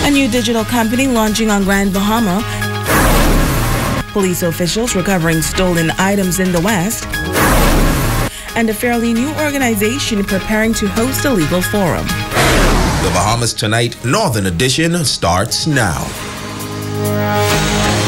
A new digital company launching on Grand Bahama. Police officials recovering stolen items in the West. And a fairly new organization preparing to host a legal forum. The Bahamas Tonight Northern Edition starts now.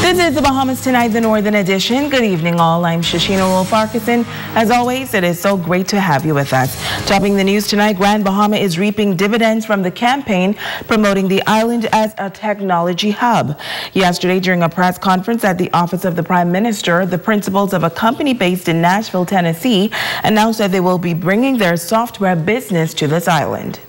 This is the Bahamas Tonight, the Northern Edition. Good evening, all. I'm Shashina Wolf-Farquharson. As always, it is so great to have you with us. Topping the news tonight, Grand Bahama is reaping dividends from the campaign promoting the island as a technology hub. Yesterday, during a press conference at the office of the Prime Minister, the principals of a company based in Nashville, Tennessee, announced that they will be bringing their software business to this island.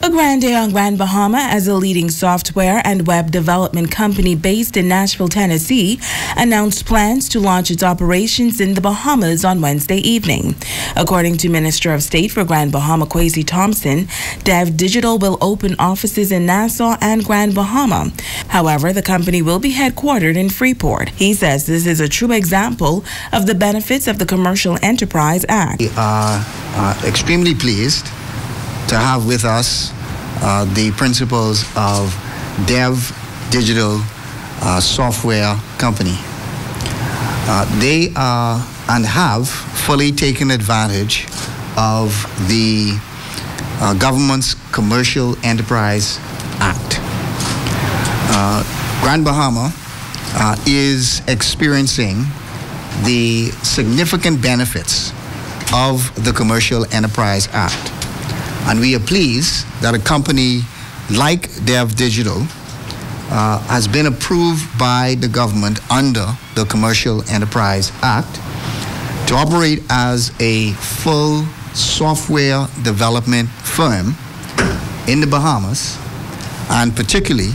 A grand day on Grand Bahama as a leading software and web development company based in Nashville, Tennessee, announced plans to launch its operations in the Bahamas on Wednesday evening. According to Minister of State for Grand Bahama, Kwesi Thompson, Dev Digital will open offices in Nassau and Grand Bahama. However, the company will be headquartered in Freeport. He says this is a true example of the benefits of the Commercial Enterprise Act. We are extremely pleased to have with us the principals of Dev Digital Software Company. They are and have fully taken advantage of the government's Commercial Enterprise Act. Grand Bahama is experiencing the significant benefits of the Commercial Enterprise Act. And we are pleased that a company like Dev Digital has been approved by the government under the Commercial Enterprise Act to operate as a full software development firm in the Bahamas. And particularly,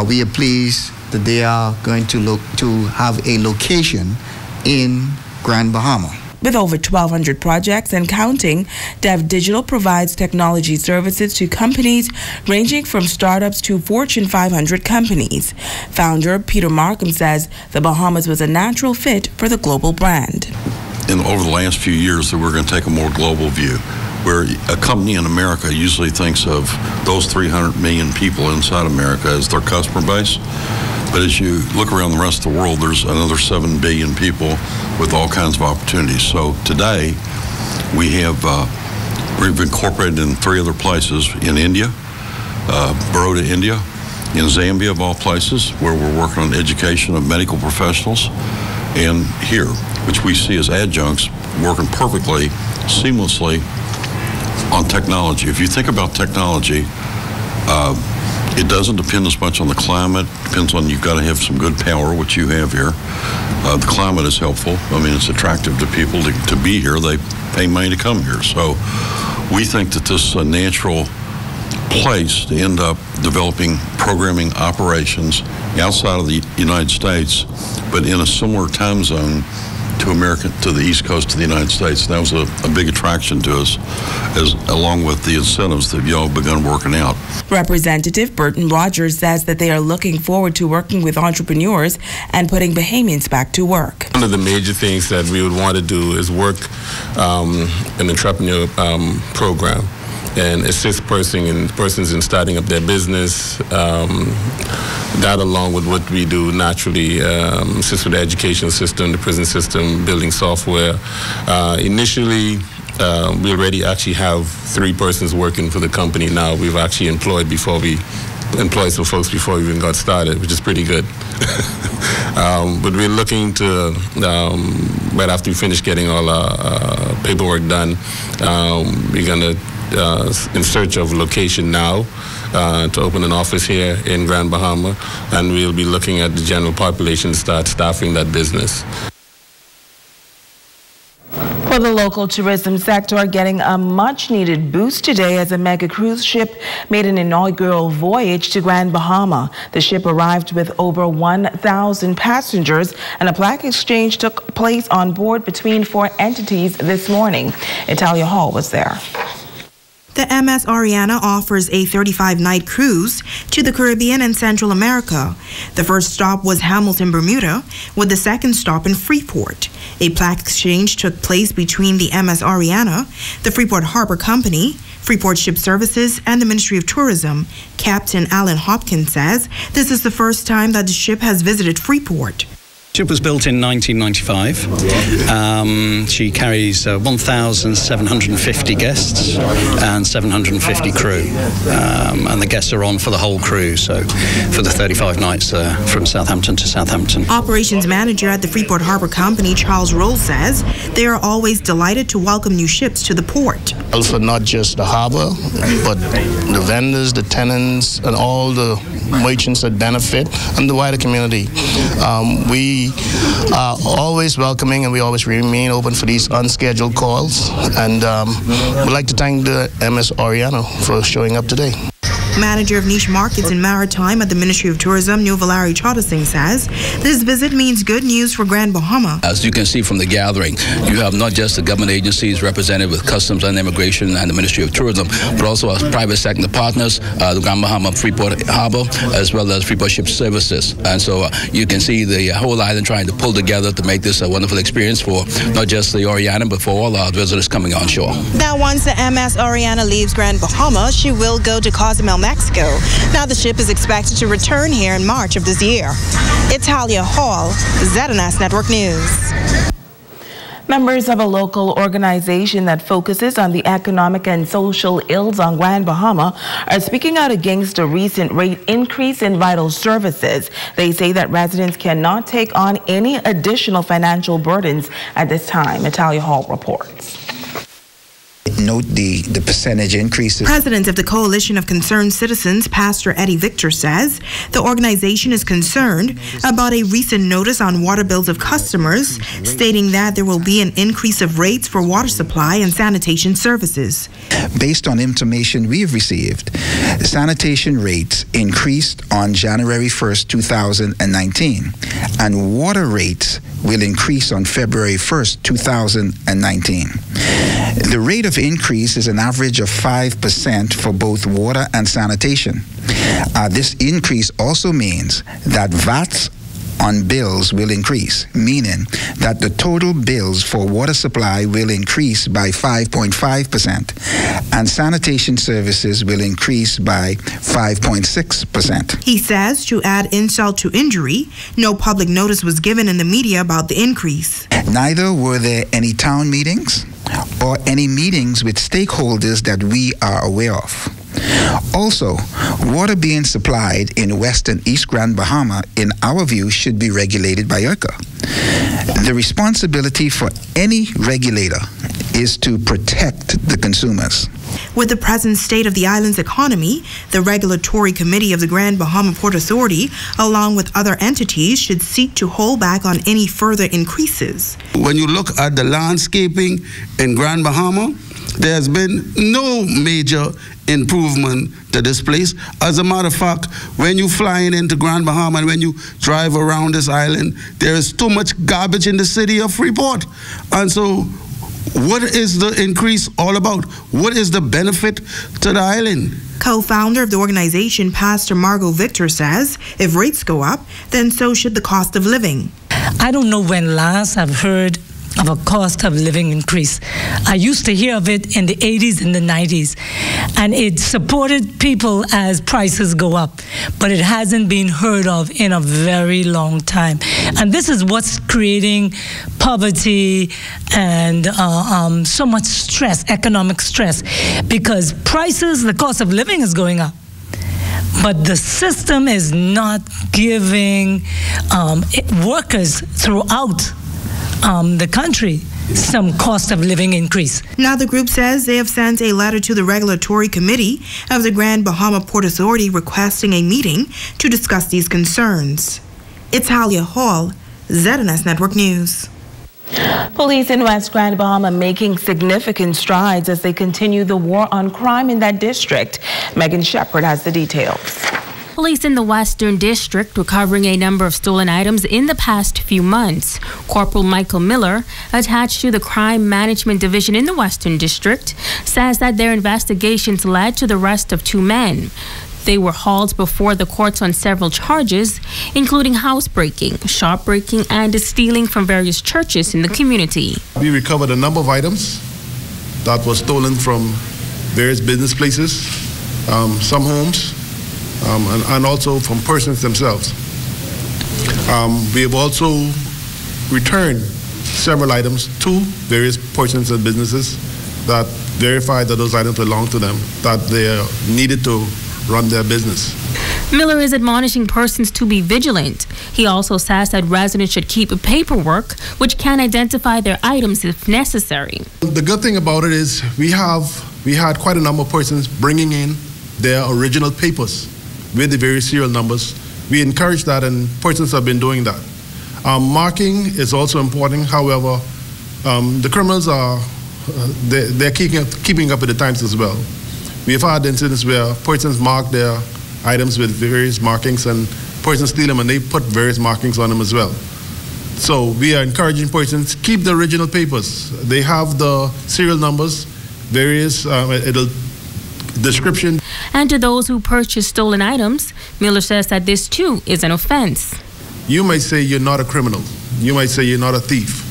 we are pleased that they are going to look to have a location in Grand Bahama. With over 1,200 projects and counting, Dev Digital provides technology services to companies ranging from startups to Fortune 500 companies. Founder Peter Markham says the Bahamas was a natural fit for the global brand. Over the last few years, that we're going to take a more global view, where a company in America usually thinks of those 300 million people inside America as their customer base. But as you look around the rest of the world, there's another 7 billion people with all kinds of opportunities. So today, we've incorporated in 3 other places: in India, Baroda, India, in Zambia, of all places, where we're working on education of medical professionals, and here, which we see as adjuncts, working perfectly, seamlessly on technology. If you think about technology, it doesn't depend as much on the climate. It depends on, you've got to have some good power, which you have here. The climate is helpful. I mean, it's attractive to people to be here. They pay money to come here. So we think that this is a natural place to end up developing programming operations outside of the United States, but in a similar time zone to the East Coast of the United States. That was a big attraction to us, along with the incentives that y'all begun working out. Representative Burton Rogers says that they are looking forward to working with entrepreneurs and putting Bahamians back to work. One of the major things that we would want to do is work an entrepreneur program and assist persons in starting up their business. That, along with what we do naturally, assist with the education system, the prison system, building software. Initially, we already actually have 3 persons working for the company now. We've actually employed some folks before we even got started, which is pretty good. But we're looking to, right after we finish getting all our paperwork done, we're going to in search of location now to open an office here in Grand Bahama, and we'll be looking at the general population to start staffing that business. For the local tourism sector, getting a much-needed boost today as a mega cruise ship made an inaugural voyage to Grand Bahama. The ship arrived with over 1,000 passengers, and a plaque exchange took place on board between 4 entities this morning. Italia Hall was there. The MS Ariana offers a 35-night cruise to the Caribbean and Central America. The first stop was Hamilton, Bermuda, with the second stop in Freeport. A plaque exchange took place between the MS Ariana, the Freeport Harbor Company, Freeport Ship Services, and the Ministry of Tourism. Captain Alan Hopkins says this is the first time that the ship has visited Freeport. The ship was built in 1995. She carries 1,750 guests and 750 crew. And the guests are on for the whole cruise, so for the 35 nights from Southampton to Southampton. Operations manager at the Freeport Harbor Company, Charles Roll, says they are always delighted to welcome new ships to the port. Also, not just the harbor, but the vendors, the tenants, and all the merchants that benefit, and the wider community. We are always welcoming, and we always remain open for these unscheduled calls. And we'd like to thank the MS Ariana for showing up today. Manager of Niche Markets and Maritime at the Ministry of Tourism, New Valari Chodasing, says this visit means good news for Grand Bahama. As you can see from the gathering, you have not just the government agencies represented with Customs and Immigration and the Ministry of Tourism, but also our private sector partners, the Grand Bahama Freeport Harbor, as well as Freeport Ship Services. And so you can see the whole island trying to pull together to make this a wonderful experience for not just the Oriana, but for all our visitors coming on shore. Now, once the MS Ariana leaves Grand Bahama, she will go to Cozumel, Mexico. Now the ship is expected to return here in March of this year. Italia Hall, ZNS Network News. Members of a local organization that focuses on the economic and social ills on Grand Bahama are speaking out against a recent rate increase in vital services. They say that residents cannot take on any additional financial burdens at this time. Italia Hall reports. Note the percentage increases. President of the Coalition of Concerned Citizens, Pastor Eddie Victor, says the organization is concerned about a recent notice on water bills of customers, stating that there will be an increase of rates for water supply and sanitation services. Based on information we've received, sanitation rates increased on January 1st, 2019, and water rates will increase on February 1st, 2019. The rate of increase is an average of 5% for both water and sanitation. This increase also means that VATs on bills will increase, meaning that the total bills for water supply will increase by 5.5% and sanitation services will increase by 5.6%. He says, to add insult to injury, no public notice was given in the media about the increase. Neither were there any town meetings or any meetings with stakeholders that we are aware of. Also, water being supplied in West and East Grand Bahama, in our view, should be regulated by ERCA. The responsibility for any regulator is to protect the consumers. With the present state of the island's economy, the Regulatory Committee of the Grand Bahama Port Authority, along with other entities, should seek to hold back on any further increases. When you look at the landscaping in Grand Bahama, there has been no major improvement to this place. As a matter of fact, when you flying into Grand Bahama and when you drive around this island, there is too much garbage in the city of Freeport. And so what is the increase all about? What is the benefit to the island? Co-founder of the organization, Pastor Margot Victor, says if rates go up, then so should the cost of living. I don't know when last I've heard of a cost of living increase. I used to hear of it in the 80s and the 90s, and it supported people as prices go up, but it hasn't been heard of in a very long time. And this is what's creating poverty and so much stress, economic stress, because prices, the cost of living is going up. But the system is not giving workers throughout the country some cost of living increase. Now the group says they have sent a letter to the Regulatory Committee of the Grand Bahama Port Authority requesting a meeting to discuss these concerns. Italia Hall, ZNS Network News. Police in West Grand Bahama making significant strides as they continue the war on crime in that district. Megan Shepard has the details. Police in the Western District recovering a number of stolen items in the past few months. Corporal Michael Miller, attached to the Crime Management Division in the Western District, says that their investigations led to the arrest of 2 men. They were hauled before the courts on several charges, including housebreaking, shop breaking, and stealing from various churches in the community. We recovered a number of items that were stolen from various business places, some homes, and also from persons themselves. We have also returned several items to various persons and businesses that verified that those items belonged to them, that they needed to run their business. Miller is admonishing persons to be vigilant. He also says that residents should keep paperwork which can identify their items if necessary. The good thing about it is we had quite a number of persons bringing in their original papers with the various serial numbers. We encourage that, and persons have been doing that. Marking is also important. However, the criminals they're keeping up with the times as well. We've had incidents where persons mark their items with various markings, and persons steal them and they put various markings on them as well. So we are encouraging persons, keep the original papers. They have the serial numbers, various description. And to those who purchase stolen items, Miller says that this too is an offense. You might say you're not a criminal. You might say you're not a thief.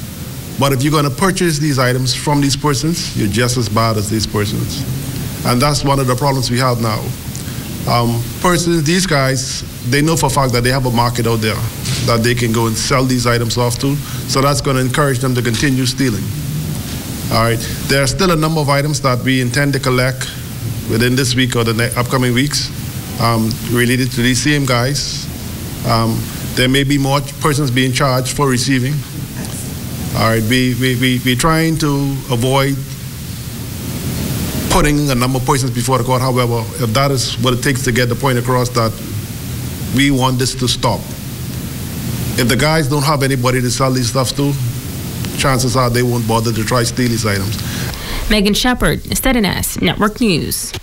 But if you're going to purchase these items from these persons, you're just as bad as these persons. And that's one of the problems we have now. These guys, they know for a fact that they have a market out there that they can go and sell these items off to. So that's going to encourage them to continue stealing. All right. There are still a number of items that we intend to collect within this week or the upcoming weeks related to these same guys. There may be more persons being charged for receiving. All right. We're trying to avoid putting a number of persons before the court. However, if that is what it takes to get the point across that we want this to stop. If the guys don't have anybody to sell these stuff to, chances are they won't bother to try to steal these items. Megan Shepard, STDNS Network News.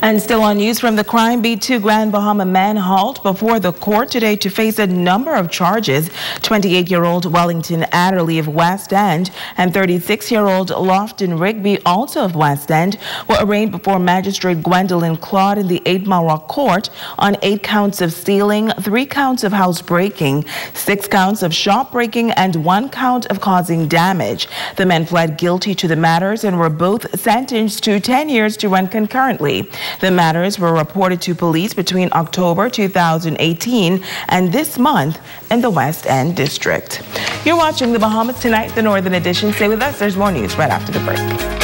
And still on news from the crime beat, 2 Grand Bahama men hauled before the court today to face a number of charges. 28-year-old Wellington Adderley of West End and 36-year-old Lofton Rigby, also of West End, were arraigned before Magistrate Gwendolyn Claude in the 8 Mile Rock Court on 8 counts of stealing, 3 counts of housebreaking, 6 counts of shop breaking, and 1 count of causing damage. The men pled guilty to the matters and were both sentenced to 10 years to run concurrently. The matters were reported to police between October 2018 and this month in the West End District. You're watching the Bahamas Tonight, the Northern Edition. Stay with us. There's more news right after the break.